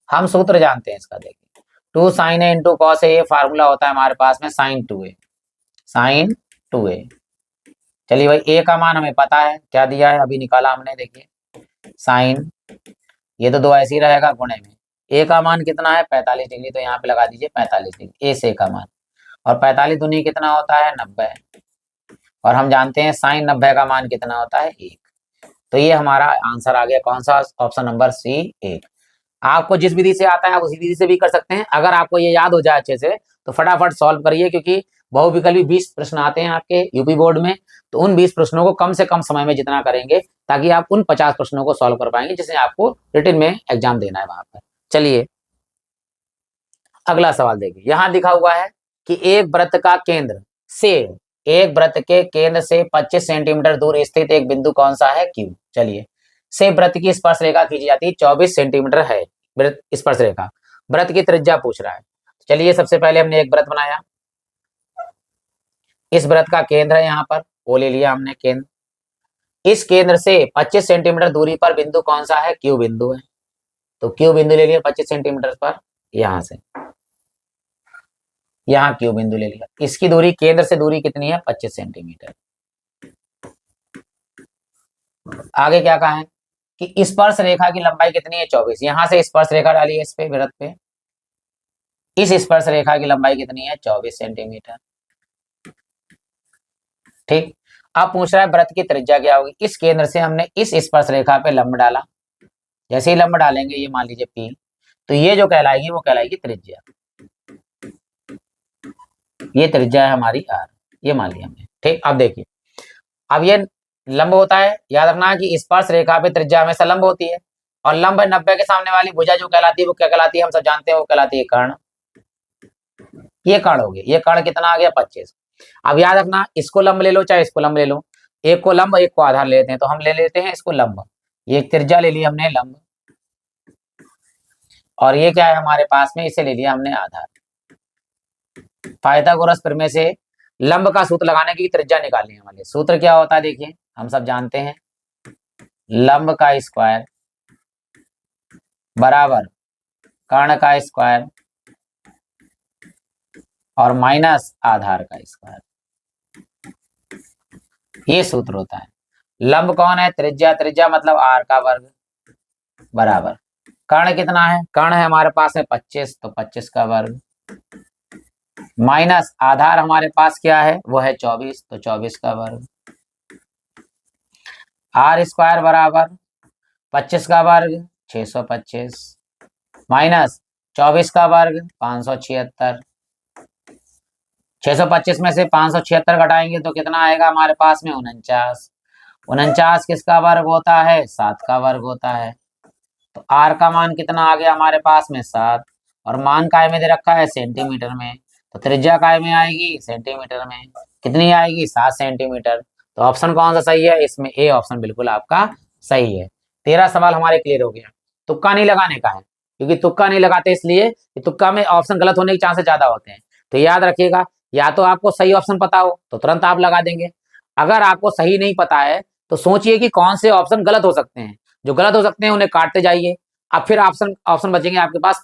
A: हम सूत्र जानते हैं इसका, देखिए 2 sin a into cos A, ये फार्मूला होता है हमारे पास में sin 2a, sin 2a। चलिए भाई a का मान हमें पता है, क्या दिया है अभी निकाला हमने, देखिए sin, ये तो 2 ऐसे ही रहेगा गुणे में, a का मान कितना है 45 डिग्री, तो यहाँ पे लगा दीजिए 45 डिग्री a से का मान, और 45 दूनी कितना होता है 90, और हम जानते हैं sin 90 का मान कितना होता है 1। तो ये हमारा आंसर आ गया, कौन सा, ऑप्शन नंबर सी 1। आपको जिस विधि से आता है आप उसी विधि से भी कर सकते हैं। अगर आपको ये याद हो जाए अच्छे से तो फटाफट सॉल्व करिए, क्योंकि बहुविकल्पी 20 प्रश्न आते हैं आपके यूपी बोर्ड में, तो उन 20 प्रश्नों को कम से कम समय में जितना करेंगे, ताकि आप उन 50 प्रश्नों को सॉल्व कर पाएंगे जिसे आपको रिटन में एग्जाम देना है वहां पर। चलिए अगला सवाल देखिए, यहाँ लिखा हुआ है कि एक वृत्त का केंद्र से, एक वृत्त के केंद्र से 25 सेंटीमीटर दूर स्थित एक बिंदु कौन सा है Q। चलिए, से वृत्त की स्पर्श रेखा खींची जाती है, 24 सेंटीमीटर है वृत्त स्पर्श रेखा, वृत्त की त्रिज्या पूछ रहा है। चलिए सबसे पहले हमने एक वृत्त बनाया, इस वृत्त का केंद्र है यहाँ पर, वो ले लिया हमने केंद्र। इस केंद्र से 25 सेंटीमीटर दूरी पर बिंदु कौन सा है, Q बिंदु है। तो क्यू बिंदु ले लिया 25 सेंटीमीटर पर, यहां से यहाँ क्यू बिंदु ले लिया। इसकी दूरी केंद्र से दूरी कितनी है 25 सेंटीमीटर। आगे क्या कहा है कि स्पर्श रेखा की लंबाई कितनी है 24। यहां से स्पर्श रेखा डाली है इस पे वृत्त पे, इस स्पर्श रेखा की लंबाई कितनी है 24 सेंटीमीटर। ठीक, अब पूछ रहा है वृत्त की त्रिज्या क्या होगी। इस केंद्र से हमने इस स्पर्श रेखा पे लंब डाला, जैसे ही लंब डालेंगे ये मान लीजिए पी, तो ये जो कहलाएगी वो कहलाएगी त्रिज्या। ये त्रिज्या है हमारी आर, ये मान लिया हमने। ठीक, अब देखिए, अब ये लंब होता है, याद रखना कि स्पर्श रेखा पे त्रिज्या हमेशा लंब होती है, और लंब 90 के सामने वाली भुजा जो कहलाती है वो क्या कहलाती है हम सब जानते हैं, वो कहलाती है कर्ण। ये कर्ण हो गया, ये कर्ण कितना आ गया 25। अब याद रखना इसको लंब ले लो चाहे इसको लंब ले लो, एक को लंब एक को आधार ले लेते हैं, तो हम ले लेते हैं इसको लंब। ये त्रिज्या ले लिया हमने लंब, और ये क्या है हमारे पास में, इसे ले लिया हमने आधार। पाइथागोरस प्रमेय से लंब का सूत्र लगाने की त्रिज्या निकालनी है हमारे। सूत्र क्या होता है देखिए, हम सब जानते हैं, लंब का स्क्वायर बराबर कर्ण का स्क्वायर और माइनस आधार का स्क्वायर, ये सूत्र होता है। लंब कौन है, त्रिज्या, त्रिज्या मतलब आर का वर्ग बराबर कर्ण कितना है, कर्ण है हमारे पास में 25, तो 25 का वर्ग माइनस आधार हमारे पास क्या है वो है 24, तो 24 का वर्ग। आर स्क्वायर बराबर 25 का वर्ग 625 माइनस 24 का वर्ग 576। 625 में से 576 घटाएंगे तो कितना आएगा हमारे पास में 49। 49 किसका वर्ग होता है, 7 का वर्ग होता है। तो आर का मान कितना आ गया हमारे पास में 7, और मान काय में दे रखा है सेंटीमीटर में, तो त्रिज्या काय में आएगी सेंटीमीटर में, कितनी आएगी 7 सेंटीमीटर। तो ऑप्शन कौन सा सही है, इसमें ए ऑप्शन बिल्कुल आपका सही है। 13 सवाल हमारे क्लियर हो गया। तुक्का नहीं लगाने का है, क्योंकि तुक्का नहीं लगाते इसलिए कि तुक्का में ऑप्शन गलत होने के चांसेस ज्यादा होते हैं। तो याद रखिएगा, या तो आपको सही ऑप्शन पता हो तो तुरंत आप लगा देंगे, अगर आपको सही नहीं पता है तो सोचिए कि कौन से ऑप्शन गलत हो सकते हैं। जो गलत हो सकते हैं उन्हें काटते जाइए, अब फिर ऑप्शन ऑप्शन बचेंगे आपके पास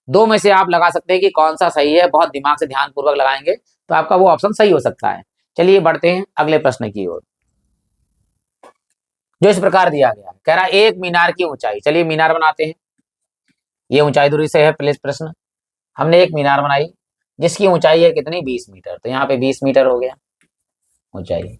A: दो में से आप लगा सकते हैं कि कौन सा सही है। बहुत दिमाग से ध्यान पूर्वक लगाएंगे तो आपका वो ऑप्शन सही हो सकता है। चलिए बढ़ते हैं अगले प्रश्न की ओर, जो इस प्रकार दिया गया है। कह रहा है एक मीनार की ऊंचाई, चलिए मीनार बनाते हैं। ये ऊंचाई दूरी से है प्लीज प्रश्न। हमने एक मीनार बनाई जिसकी ऊंचाई है कितनी 20 मीटर, तो यहाँ पे 20 मीटर हो गया ऊंचाई।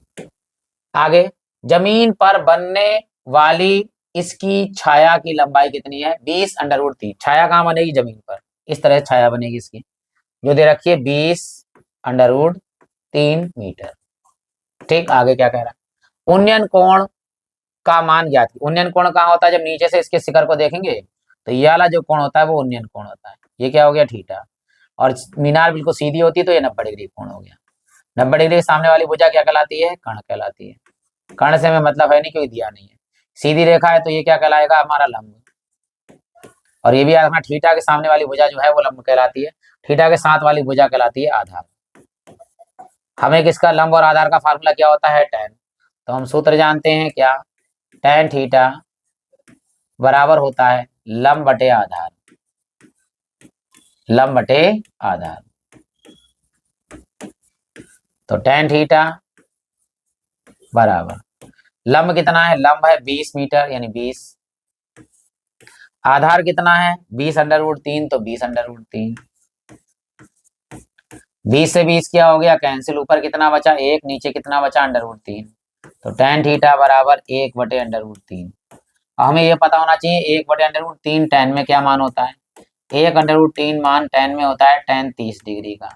A: आगे जमीन पर बनने वाली इसकी छाया की लंबाई कितनी है 20√3। छाया कहाँ बनेगी, जमीन पर, इस तरह छाया बनेगी इसकी, जो दे रखी है 20√3 मीटर। ठीक, आगे क्या कह रहा है, उन्नयन कोण का मान ज्ञात कीजिए। उन्नयन कोण कहाँ होता है, जब नीचे से इसके शिखर को देखेंगे तो ये वाला जो कोण होता है वो उन्नयन कोण होता है। ये क्या हो गया थीटा, और मीनार बिल्कुल सीधी होती है तो ये 90 डिग्री कोण हो गया। 90 डिग्री के सामने वाली भुजा क्या कहलाती है, कर्ण कहलाती है। कर्ण से हमें मतलब है नहीं, कोई दिया नहीं है। सीधी रेखा है तो ये क्या कहलाएगा हमारा लंब, और ये भी अपना थीटा के सामने वाली भुजा जो है वो लंब कहलाती है। थीटा के साथ वाली भुजा कहलाती है आधार। हमें किसका, लंब और आधार का फार्मूला क्या होता है, tan। तो हम सूत्र जानते हैं क्या, tan थीटा बराबर होता है लंब बटे आधार, लंब बटे आधार। तो tan थीटा बराबर लंब कितना है, लंब है 20 मीटर यानी 20, आधार कितना है 20√3, तो 20√3। 20 से 20 क्या हो गया कैंसिल, ऊपर कितना बचा 1, नीचे कितना बचा √3। तो tan थीटा बराबर 1/√3। हमें ये पता होना चाहिए 1/√3 tan में क्या मान होता है, 1/√3 मान tan में होता है tan 30 डिग्री का।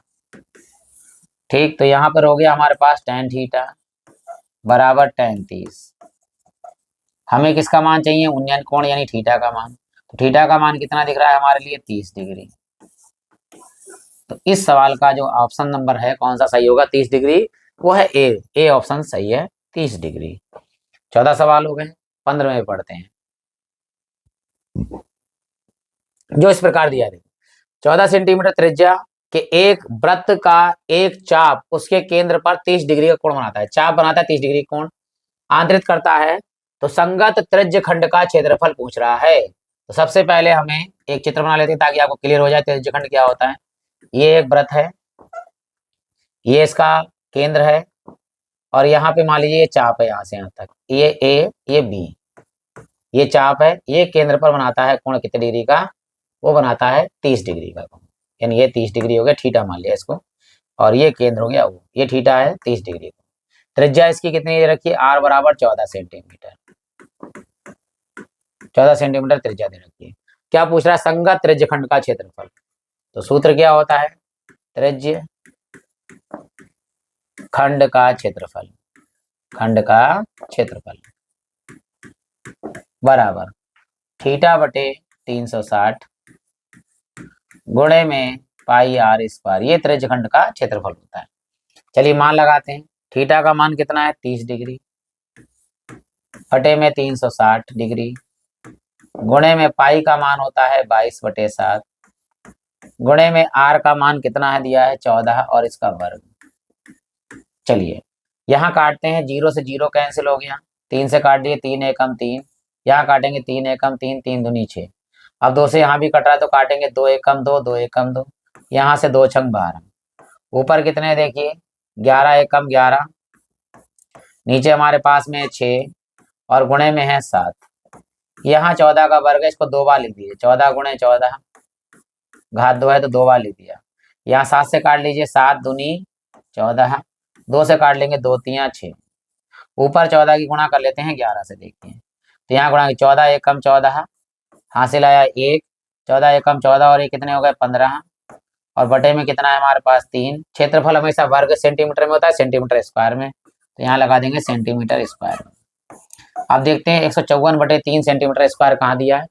A: ठीक, तो यहाँ पर हो गया हमारे पास tan थीटा बराबर tan 30। हमें किसका मान चाहिए, उन्नयन कोण यानी थीटा का मान। तो थीटा का मान कितना दिख रहा है हमारे लिए 30 डिग्री। तो इस सवाल का जो ऑप्शन नंबर है कौन सा सही होगा 30 डिग्री, वो है ए ऑप्शन सही है 30 डिग्री। 14 सवाल हो गए, 15 में पढ़ते हैं, जो इस प्रकार दिया है। 14 सेंटीमीटर त्रिज्या के एक वृत्त का एक चाप उसके केंद्र पर 30 डिग्री का कोण बनाता है। चाप बनाता है 30 डिग्री कोण, आंतरित करता है, तो संगत त्रिज्य खंड का क्षेत्रफल पूछ रहा है। तो सबसे पहले हमें एक चित्र बना लेते हैं ताकि आपको क्लियर हो जाए त्रिज्यखंड क्या होता है। ये एक वृत्त है, ये इसका केंद्र है, और यहाँ पे मान लीजिए ये चाप है, यहाँ से यहाँ तक ये ए ये बी, ये चाप है, ये केंद्र पर बनाता है कोण कितने डिग्री का, वो बनाता है 30 डिग्री का कोण, यानी ये 30 डिग्री हो गया, थीटा मान लिया इसको, और ये केंद्र हो गया वो, ये थीटा है 30 डिग्री का। त्रिज्या इसकी कितनी दे रखी है, आर बराबर 14 सेंटीमीटर, 14 सेंटीमीटर त्रिज्या दे रखी है। क्या पूछ रहा है, संगत त्रिज्यखंड का क्षेत्रफल। तो सूत्र क्या होता है, त्रिज्य खंड का क्षेत्रफल, खंड का क्षेत्रफल बराबर थीटा बटे 360 गुणे में पाई आर स्क्वायर, ये त्रिज्यखंड का क्षेत्रफल होता है। चलिए मान लगाते हैं, थीटा का मान कितना है 30 डिग्री बटे में 360 डिग्री गुणे में पाई का मान होता है 22/7 गुणे में आर का मान कितना है दिया है 14 और इसका वर्ग। चलिए यहाँ काटते हैं, 0 से 0 कैंसिल हो गया, 3 से काट दिए 3 एकम 3, यहाँ काटेंगे 3 एकम 3, 3 दूनी 6, अब 2 से यहाँ भी कट रहा है तो काटेंगे 2 एकम 2, 2 एकम 2, यहाँ से 2 छंग 12, ऊपर कितने देखिए 11 एकम 11, नीचे हमारे पास में 6 और गुणे में है 7, यहाँ 14 का वर्ग है, इसको 2 बार लिख दीजिए, 14 गुणे 14 घात 2 है तो 2 बार लिख दिया, यहाँ 7 से काट लीजिए 7 दूनी 14, 2 से काट लेंगे 2 3 6, ऊपर 14 की गुणा कर लेते हैं 11 से, देखते हैं तो यहाँ गुणा 14 एकम 14 हासिल आया 1, 14 एकम 14 और ये कितने हो गए 15, और बटे में कितना है हमारे पास 3। क्षेत्रफल हमेशा वर्ग सेंटीमीटर में होता है, सेंटीमीटर स्क्वायर में, तो यहाँ लगा देंगे सेंटीमीटर स्क्वायर में। अब देखते हैं 154/3 सेंटीमीटर स्क्वायर कहाँ दिया है,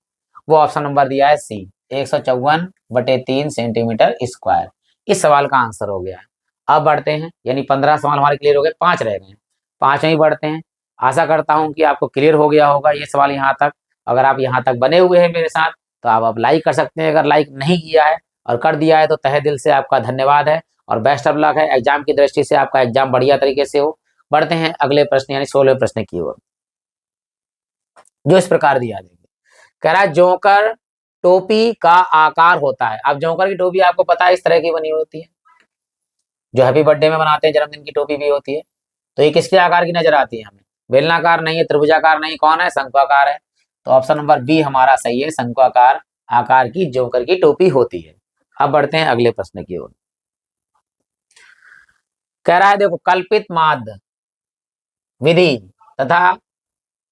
A: वो ऑप्शन नंबर दिया है सी, 154/3 सेंटीमीटर स्क्वायर, इस सवाल का आंसर हो गया है। अब बढ़ते हैं, यानी 15 सवाल हमारे क्लियर हो गए, 5 रह गए, 5 में ही बढ़ते हैं। आशा करता हूं कि आपको क्लियर हो गया होगा ये सवाल यहाँ तक। अगर आप यहाँ तक बने हुए हैं मेरे साथ तो आप अब लाइक कर सकते हैं, अगर लाइक नहीं किया है और कर दिया है तो तहे दिल से आपका धन्यवाद है और बेस्ट ऑफ लक है, एग्जाम की दृष्टि से आपका एग्जाम बढ़िया तरीके से हो। बढ़ते हैं अगले प्रश्न यानी 16वें प्रश्न की ओर, जो इस प्रकार दिया जाएगा। कह रहा है जोकर टोपी का आकार होता है। अब जोकर की टोपी आपको पता है इस तरह की बनी होती है, जो हैप्पी बर्थडे में बनाते हैं, जन्मदिन की टोपी भी होती है। तो ये किसके आकार की नजर आती है हमें, बेलनाकार नहीं है, त्रिभुजाकार नहीं, कौन है, शंक्वाकार है। तो ऑप्शन नंबर बी हमारा सही है, शंक्वाकार आकार की जोकर की टोपी होती है। अब बढ़ते हैं अगले प्रश्न की ओर। कह रहा है देखो कल्पित माध्य विधि तथा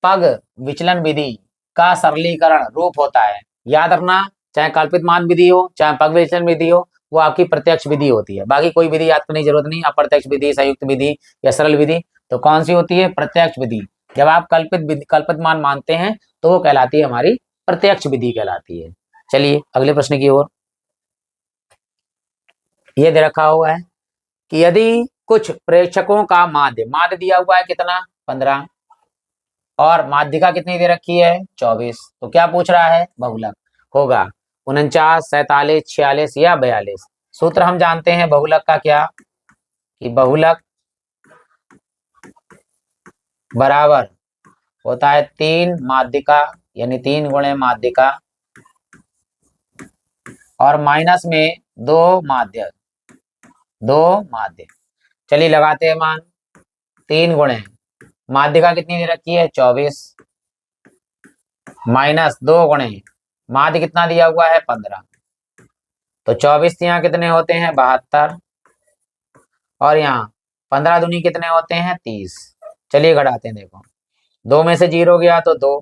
A: पग विचलन विधि का सरलीकरण रूप होता है। याद रखना, चाहे कल्पित माध्य विधि हो चाहे पग विचलन विधि हो, वो आपकी प्रत्यक्ष विधि होती है, बाकी कोई विधि याद करने की जरूरत नहीं। अप्रत्यक्ष विधि, संयुक्त विधि या सरल विधि, तो कौन सी होती है, प्रत्यक्ष विधि। जब आप कल्पित मान मानते हैं तो वो कहलाती है हमारी प्रत्यक्ष विधि कहलाती है। चलिए अगले प्रश्न की ओर। ये दे रखा हुआ है कि यदि कुछ प्रेक्षकों का माध्य दिया हुआ है कितना 15 और माध्यिका कितनी दे रखी है 24, तो क्या पूछ रहा है, बहुलक होगा 49, 47, 46 या 42। सूत्र हम जानते हैं बहुलक का क्या, कि बहुलक बराबर होता है 3 माध्यिका यानी 3 गुणे माध्यिका और माइनस में 2 माध्य, 2 माध्य। चलिए लगाते हैं मान, 3 गुणे माध्यिका कितनी दे रखी है 24 माइनस 2 गुणे माध्य कितना दिया हुआ है 15, तो 24 यहाँ कितने होते हैं 72 और यहाँ 15 दूनी कितने होते हैं 30। चलिए घटाते हैं, देखो 2 में से 0 गया तो 2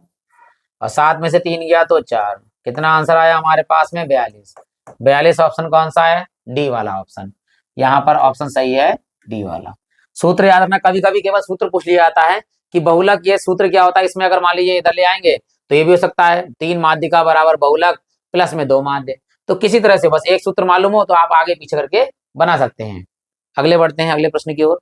A: और 7 में से 3 गया तो 4, कितना आंसर आया हमारे पास में 42। 42 ऑप्शन कौन सा है, डी वाला ऑप्शन, यहाँ पर ऑप्शन सही है डी वाला। सूत्र याद रखना, कभी कभी केवल सूत्र पूछ लिया जाता है कि बहुलक ये सूत्र क्या होता है, इसमें अगर मान लीजिए इधर ले आएंगे तो ये भी हो सकता है 3 माध्यिका बराबर बहुलक प्लस में 2 माध्य, तो किसी तरह से बस एक सूत्र मालूम हो तो आप आगे पीछे करके बना सकते हैं। अगले बढ़ते हैं अगले प्रश्न की ओर,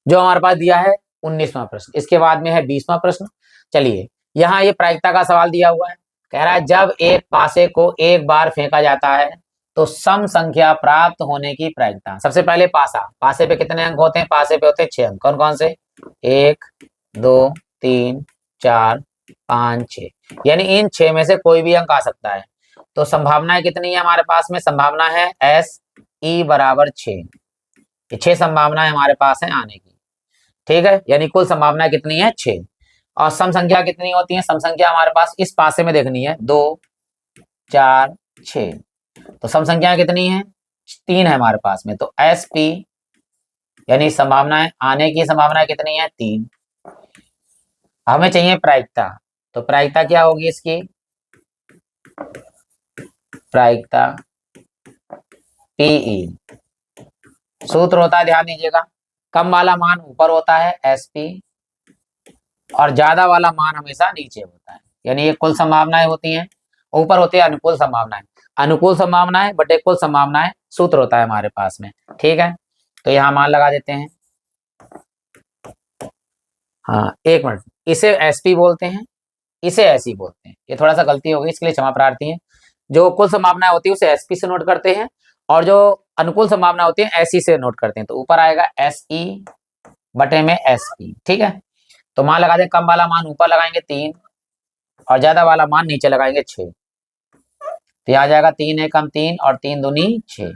A: जो हमारे पास दिया है 19वां प्रश्न, इसके बाद में है 20वां प्रश्न। चलिए यहाँ ये प्रायिकता का सवाल दिया हुआ है, कह रहा है जब एक पासे को एक बार फेंका जाता है तो सम संख्या प्राप्त होने की प्रायिकता। सबसे पहले पासा, पासे पे कितने अंक होते हैं, पासे पे होते हैं 6 अंक, कौन कौन से 1 2 3 4 5 6, यानी इन 6 में से कोई भी अंक आ सकता है। तो संभावनाएं कितनी है हमारे पास में? संभावना है एस ई बराबर 6। 6 संभावनाएं हमारे पास है आने की, ठीक है। यानी कुल संभावना कितनी है? 6। और सम संख्या कितनी होती है? सम संख्या हमारे पास इस पासे में देखनी है, 2 4 6। तो सम संख्या कितनी है? 3 है हमारे पास में। तो एस पी यानी संभावनाएं आने की संभावना कितनी है? 3। हमें चाहिए प्रायिकता। तो प्रायिकता क्या होगी इसकी? प्रायिकता पीई सूत्र होता है, ध्यान दीजिएगा, कम वाला मान ऊपर होता है एस पी और ज्यादा वाला मान हमेशा नीचे होता है। यानी ये कुल संभावनाएं होती हैं, ऊपर होती है अनुकूल संभावनाएं, अनुकूल संभावनाएं बटे कुल संभावनाएं सूत्र होता है हमारे पास में, ठीक है। तो यहाँ मान लगा देते हैं। हाँ एक मिनट, इसे एसपी बोलते हैं, इसे ऐसी बोलते हैं। ये थोड़ा सा गलती हो गई, इसके लिए क्षमा प्रार्थी है। जो कुल संभावना होती है उसे एसपी से नोट करते हैं और जो अनुकूल संभावना होती है एसई से नोट करते हैं। तो ऊपर आएगा एसई बटे में एसपी, ठीक है। तो मान लगा दें, कम वाला मान ऊपर लगाएंगे 3 और ज्यादा वाला मान नीचे लगाएंगे 6। तो आ जाएगा 3 एकम 3 और 3 दूनी 6।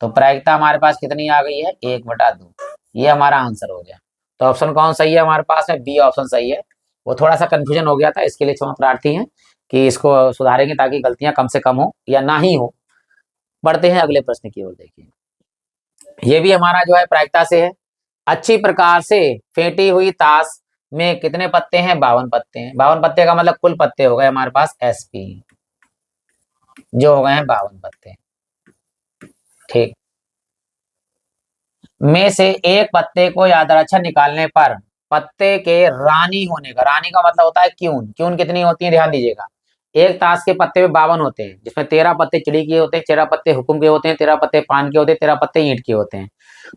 A: तो प्रायिकता हमारे पास कितनी आ गई है? 1/2। ये हमारा आंसर हो गया। तो ऑप्शन कौन सही है हमारे पास में? बी ऑप्शन सही है। वो थोड़ा सा कंफ्यूजन हो गया था, इसके लिए क्षमा प्रार्थी हैं कि इसको सुधारेंगे ताकि गलतियां कम से कम हो या ना ही हो। बढ़ते हैं अगले प्रश्न की ओर। देखिए, ये भी हमारा जो है प्रायिकता से है। अच्छी प्रकार से फेंटी हुई ताश में कितने पत्ते हैं? 52 पत्ते हैं। 52 पत्ते का मतलब कुल पत्ते हो गए हमारे पास एसपी, जो हो गए हैं 52 पत्ते, ठीक। में से एक पत्ते को यादृच्छिक निकालने पर पत्ते के रानी होने का, रानी का मतलब होता है क्यून, क्यून कितनी होती है? ध्यान दीजिएगा, एक ताश के पत्ते में 52 होते हैं, जिसमें 13 पत्ते चिड़ी के होते हैं, 13 पत्ते हुकुम के होते हैं, 13 पत्ते पान के होते हैं, 13 पत्ते ईंट के होते हैं।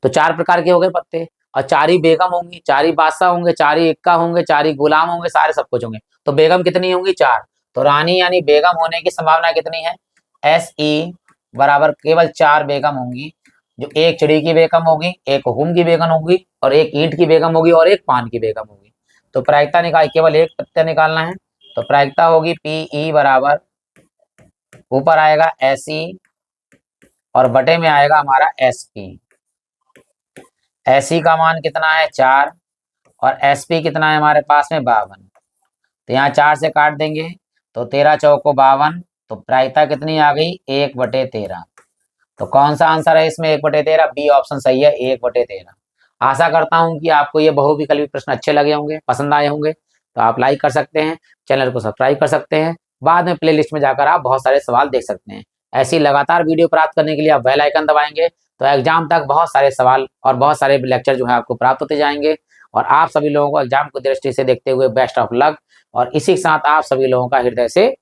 A: तो 4 प्रकार के हो गए पत्ते, और 4 ही बेगम होंगी, 4 ही बादशाह होंगे, 4 ही इक्का होंगे, 4 ही गुलाम होंगे, सारे सब कुछ होंगे। तो बेगम कितनी होंगी? 4। तो रानी यानी बेगम होने की संभावना कितनी है? एस ई बराबर केवल 4 बेगम होंगी, जो एक चिड़ी की बेगम होगी, एक हुकुम की बेगम होगी, और एक ईंट की बेगम होगी, और एक पान की बेगम होगी। तो प्रायिकता निकाल, केवल एक पत्ता निकालना है। तो प्रायिकता होगी पीई बराबर, ऊपर आएगा एसई और बटे में आएगा हमारा एसपी। एसई का मान कितना है? 4 और एसपी कितना है हमारे पास में? 52। तो यहाँ 4 से काट देंगे तो 13 चौको 52। तो प्रायिकता कितनी आ गई? 1/13। तो कौन सा आंसर है इसमें? 1/13। बी ऑप्शन सही है, 1/13। आशा करता हूं कि आपको ये बहुविकल्पी प्रश्न अच्छे लगे होंगे, पसंद आए होंगे। तो आप लाइक कर सकते हैं, चैनल को सब्सक्राइब कर सकते हैं, बाद में प्लेलिस्ट में जाकर आप बहुत सारे सवाल देख सकते हैं। ऐसी लगातार वीडियो प्राप्त करने के लिए आप बेल आइकन दबाएंगे तो एग्जाम तक बहुत सारे सवाल और बहुत सारे लेक्चर जो है आपको प्राप्त होते जाएंगे। और आप सभी लोगों को एग्जाम को दृष्टि से देखते हुए बेस्ट ऑफ लक, और इसी के साथ आप सभी लोगों का हृदय से